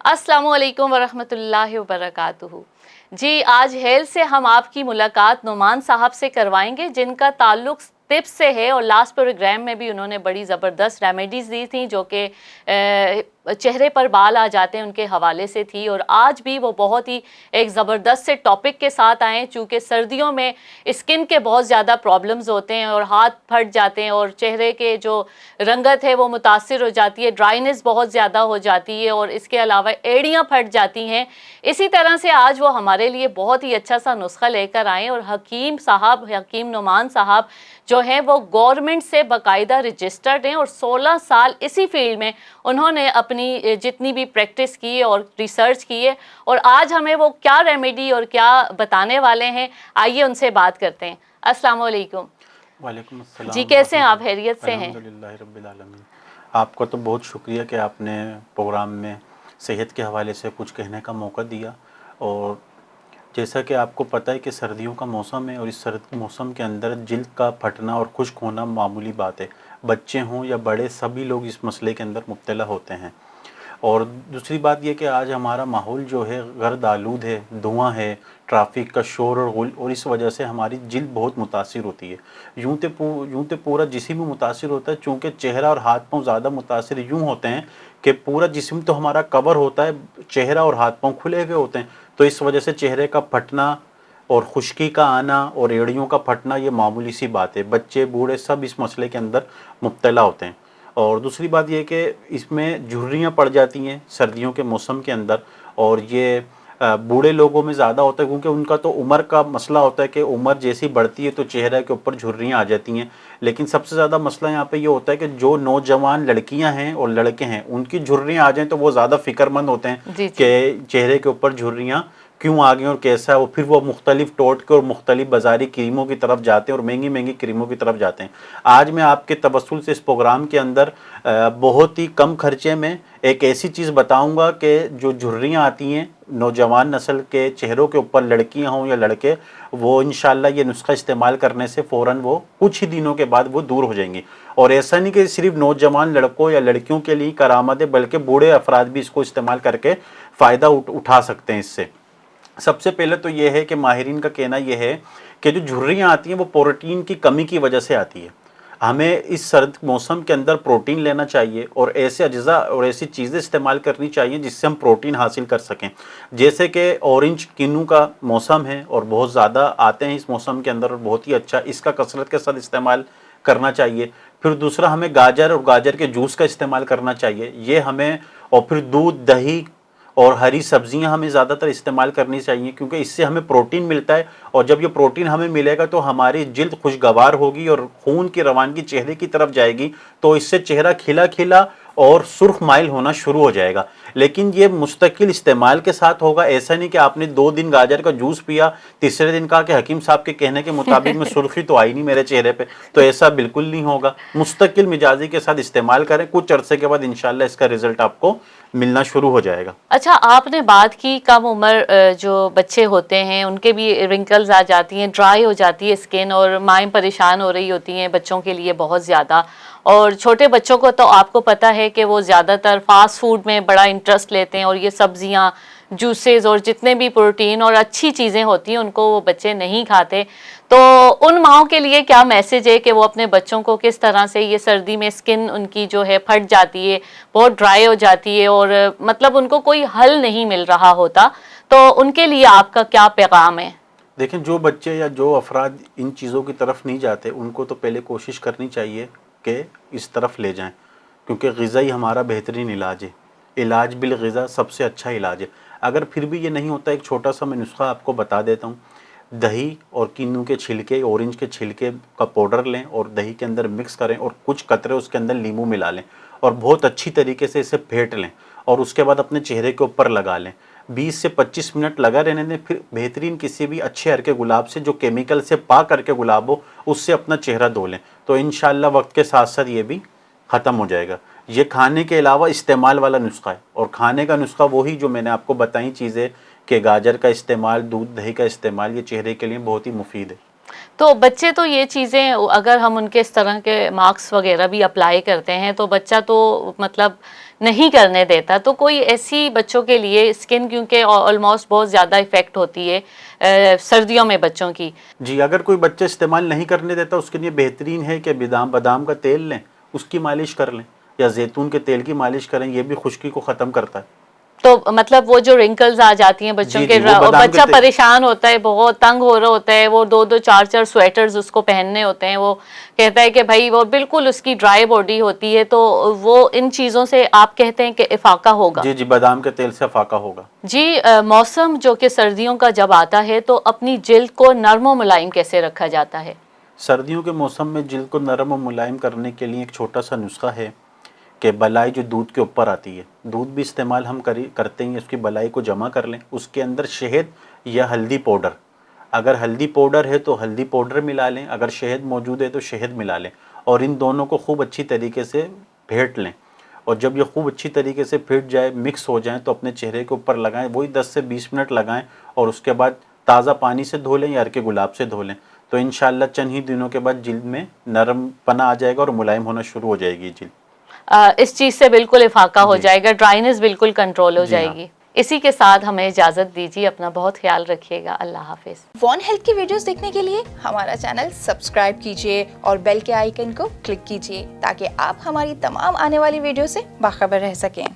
अस्सलामु अलैकुम वरहमतुल्लाहि वबरकातुहू। जी, आज हेल्थ से हम आपकी मुलाकात नुमान साहब से करवाएंगे, जिनका ताल्लुक टिप्स से है और लास्ट प्रोग्राम में भी उन्होंने बड़ी ज़बरदस्त रेमेडीज़ दी थी जो कि चेहरे पर बाल आ जाते हैं उनके हवाले से थी। और आज भी वो बहुत ही एक ज़बरदस्त से टॉपिक के साथ आए, चूँकि सर्दियों में स्किन के बहुत ज़्यादा प्रॉब्लम्स होते हैं और हाथ फट जाते हैं और चेहरे के जो रंगत है वो मुतासिर हो जाती है, ड्राइनेस बहुत ज़्यादा हो जाती है और इसके अलावा एड़ियाँ फट जाती हैं। इसी तरह से आज वो हमारे लिए बहुत ही अच्छा सा नुस्खा लेकर आए और हकीम नुमान साहब जो हैं वो गवर्नमेंट से बाकायदा रजिस्टर्ड हैं और 16 साल इसी फील्ड में उन्होंने अपनी जितनी भी प्रैक्टिस की है और रिसर्च की है, और आज हमें वो क्या रेमेडी और क्या बताने वाले हैं, आइए उनसे बात करते हैं। अस्सलाम वालेकुम। वालेकुम अस्सलाम। जी, कैसे हैं आप? खैरियत से हैं? अल्हम्दुलिल्लाह रब्बिल आलमीन। आपका तो बहुत शुक्रिया कि आपने प्रोग्राम में सेहत के हवाले से कुछ कहने का मौका दिया। और जैसा कि आपको पता है कि सर्दियों का मौसम है और इस सर्द मौसम के अंदर जिल्द का फटना और खुश्क होना मामूली बात है। बच्चे हों या बड़े, सभी लोग इस मसले के अंदर मुब्तला होते हैं। और दूसरी बात यह कि आज हमारा माहौल जो है गर्द आलूद है, धुआं है, ट्रैफिक का शोर और गुल, और इस वजह से हमारी जिल्द बहुत मुतासिर होती है। यूँ तो पूरा जिस्म भी मुतासिर होता है, चूँकि चेहरा और हाथ पाँव ज़्यादा मुतासिर यूँ होते हैं कि पूरा जिस्म तो हमारा कवर होता है, चेहरा और हाथ पाँव खुले हुए होते हैं। तो इस वजह से चेहरे का फटना और खुश्की का आना और एड़ियों का फटना ये मामूली सी बात है। बच्चे बूढ़े सब इस मसले के अंदर मुब्तला होते हैं। और दूसरी बात यह कि इसमें झुर्रियाँ पड़ जाती हैं सर्दियों के मौसम के अंदर, और ये बूढ़े लोगों में ज़्यादा होता है क्योंकि उनका तो उम्र का मसला होता है कि उम्र जैसी बढ़ती है तो चेहरे के ऊपर झुर्रियाँ आ जाती हैं। लेकिन सबसे ज़्यादा मसला यहाँ पे ये होता है कि जो नौजवान लड़कियाँ हैं और लड़के हैं उनकी झुर्रियाँ आ जाएँ तो वो ज़्यादा फ़िक्रमंद होते हैं जी जी। कि चेहरे के ऊपर झुर्रियाँ क्यों आ गई और कैसा है। वो फिर वो मुख्तलिफ टोट के और मुख्तलिफ बाज़ारी क्रीमों की तरफ जाते हैं और महंगी महंगी क्रीमों की तरफ जाते हैं। आज मैं आपके तवस्सुल से इस प्रोग्राम के अंदर बहुत ही कम खर्चे में एक ऐसी चीज़ बताऊंगा कि जो झुर्रियाँ आती हैं नौजवान नस्ल के चेहरों के ऊपर, लड़कियां हों या लड़के, वो इंशाल्लाह ये नुस्खा इस्तेमाल करने से फ़ौरन वो कुछ ही दिनों के बाद वो दूर हो जाएंगी। और ऐसा नहीं कि सिर्फ नौजवान लड़कों या लड़कियों के लिए करामत है, बल्कि बूढ़े अफराद भी इसको इस्तेमाल करके फ़ायदा उठा सकते हैं इससे। सबसे पहले तो ये है कि माहिरीन का कहना यह है कि जो झुर्रियाँ आती हैं वो प्रोटीन की कमी की वजह से आती है। हमें इस सर्द मौसम के अंदर प्रोटीन लेना चाहिए और ऐसे अज्जा और ऐसी चीज़ें इस्तेमाल करनी चाहिए जिससे हम प्रोटीन हासिल कर सकें। जैसे कि ऑरेंज किन्नू का मौसम है और बहुत ज़्यादा आते हैं इस मौसम के अंदर और बहुत ही अच्छा, इसका कसरत के साथ इस्तेमाल करना चाहिए। फिर दूसरा, हमें गाजर और गाजर के जूस का इस्तेमाल करना चाहिए, ये हमें। और फिर दूध, दही और हरी सब्जियां हमें ज़्यादातर इस्तेमाल करनी चाहिए क्योंकि इससे हमें प्रोटीन मिलता है। और जब ये प्रोटीन हमें मिलेगा तो हमारी जिल्द खुशगवार होगी और खून की रवानगी चेहरे की तरफ जाएगी, तो इससे चेहरा खिला खिला और सुर्ख माइल होना शुरू हो जाएगा। लेकिन ये मुस्तकिल इस्तेमाल के साथ होगा। ऐसा नहीं कि आपने 2 दिन गाजर का जूस पिया, तीसरे दिन कहा कि हकीम साहब के कहने के मुताबिक में सुर्खी तो आई नहीं मेरे चेहरे पे, तो ऐसा बिल्कुल नहीं होगा। मुस्तकिल मिजाजी के साथ इस्तेमाल करें, कुछ अरसे के बाद इंशाल्लाह इसका रिजल्ट आपको मिलना शुरू हो जाएगा। अच्छा, आपने बात की कम उम्र जो बच्चे होते हैं उनके भी रिंकल्स आ जाती हैं, ड्राई हो जाती है स्किन और माएँ परेशान हो रही होती हैं बच्चों के लिए बहुत ज़्यादा। और छोटे बच्चों को तो आपको पता है कि वो ज़्यादातर फास्ट फूड में बड़ा इंटरेस्ट लेते हैं और ये सब्जियां, जूसेस और जितने भी प्रोटीन और अच्छी चीज़ें होती हैं उनको वो बच्चे नहीं खाते। तो उन माओं के लिए क्या मैसेज है कि वो अपने बच्चों को किस तरह से, ये सर्दी में स्किन उनकी जो है फट जाती है, बहुत ड्राई हो जाती है और मतलब उनको कोई हल नहीं मिल रहा होता, तो उनके लिए आपका क्या पैगाम है? देखें, जो बच्चे या जो अफराद इन चीज़ों की तरफ नहीं जाते उनको तो पहले कोशिश करनी चाहिए कि इस तरफ ले जाएं, क्योंकि ग़िज़ा ही हमारा बेहतरीन इलाज है। इलाज बिल ग़िज़ा सबसे अच्छा इलाज है। अगर फिर भी ये नहीं होता, एक छोटा सा मैं नुस्खा आपको बता देता हूँ। दही और किन्नू के छिलके, ऑरेंज के छिलके का पाउडर लें और दही के अंदर मिक्स करें और कुछ कतरे उसके अंदर नींबू मिला लें और बहुत अच्छी तरीके से इसे फेंट लें और उसके बाद अपने चेहरे के ऊपर लगा लें। 20 से 25 मिनट लगा रहने दें। फिर बेहतरीन किसी भी अच्छे हर के गुलाब से, जो केमिकल से पाक करके गुलाब हो, उससे अपना चेहरा धो लें, तो इंशाल्लाह वक्त के साथ साथ ये भी ख़त्म हो जाएगा। ये खाने के अलावा इस्तेमाल वाला नुस्खा है, और खाने का नुस्खा वही जो मैंने आपको बताई चीज़ें कि गाजर का इस्तेमाल, दूध दही का इस्तेमाल, ये चेहरे के लिए बहुत ही मुफीद है। तो बच्चे तो ये चीज़ें अगर हम उनके इस तरह के मार्क्स वगैरह भी अप्लाई करते हैं तो बच्चा तो मतलब نہیں کرنے دیتا. تو کوئی ایسی بچوں کے لیے اسکن کیونکہ آلموسٹ بہت زیادہ افیکٹ ہوتی ہے سردیوں میں بچوں کی. جی اگر کوئی بچے استعمال نہیں کرنے دیتا اس کے لیے بہترین ہے کہ بادام کا تیل لیں, اس کی مالش کر لیں, یا زیتون کے تیل کی مالش کریں, یہ بھی خشکی کو ختم کرتا ہے. تو مطلب وہ جو رنکلز آ جاتی ہیں بچوں کے, اور بچہ پریشان ہوتا ہے, بہت تنگ ہو رہا ہوتا ہے, وہ 2 4 سویٹرز اس کو پہننے ہوتے ہیں, وہ کہتا ہے کہ بھائی وہ بالکل اس کی ڈرائی باڈی ہوتی ہے, تو وہ ان چیزوں سے آپ کہتے ہیں کہ افاقہ ہوگا. جی بادام کے تیل سے افاقہ ہوگا. جی موسم جو کہ سردیوں کا جب آتا ہے تو اپنی جلد کو نرم و ملائم کیسے رکھا جاتا ہے؟ سردیوں کے موسم میں جلد کو نرم و ملائم کرنے کے لیے ایک چھوٹا سا نسخہ ہے کہ بلائی جو دودھ کے اوپر آتی ہے, دودھ بھی استعمال ہم کرتے ہیں, اس کی بلائی کو جمع کر لیں, اس کے اندر شہد یا ہلدی پاؤڈر, اگر ہلدی پاؤڈر ہے تو ہلدی پاؤڈر ملا لیں, اگر شہد موجود ہے تو شہد ملا لیں, اور ان دونوں کو خوب اچھی طریقے سے پھیٹ لیں, اور جب یہ خوب اچھی طریقے سے پھیٹ جائے, مکس ہو جائیں, تو اپنے چہرے کے اوپر لگائیں, وہی 10 سے 20 منٹ لگائیں, اور اس کے بعد تازہ پانی سے دھو لیں یا عرق گلاب سے دھو لیں, تو انشاءاللہ چند ہی دنوں کے بعد جلد میں نرم پنا آ جائے گا اور ملائم ہونا شروع ہو جائے گی جلد. اس چیز سے بالکل افاقہ ہو جائے گا, ڈرائنس بالکل کنٹرول ہو جائے گی. اسی کے ساتھ ہمیں اجازت دیجیے, اپنا بہت خیال رکھیے گا. اللہ حافظ. وان ہیلتھ کی ویڈیوز دیکھنے کے لیے ہمارا چینل سبسکرائب کیجیے اور بیل کے آئیکن کو کلک کیجیے تاکہ آپ ہماری تمام آنے والی ویڈیو سے باخبر رہ سکیں.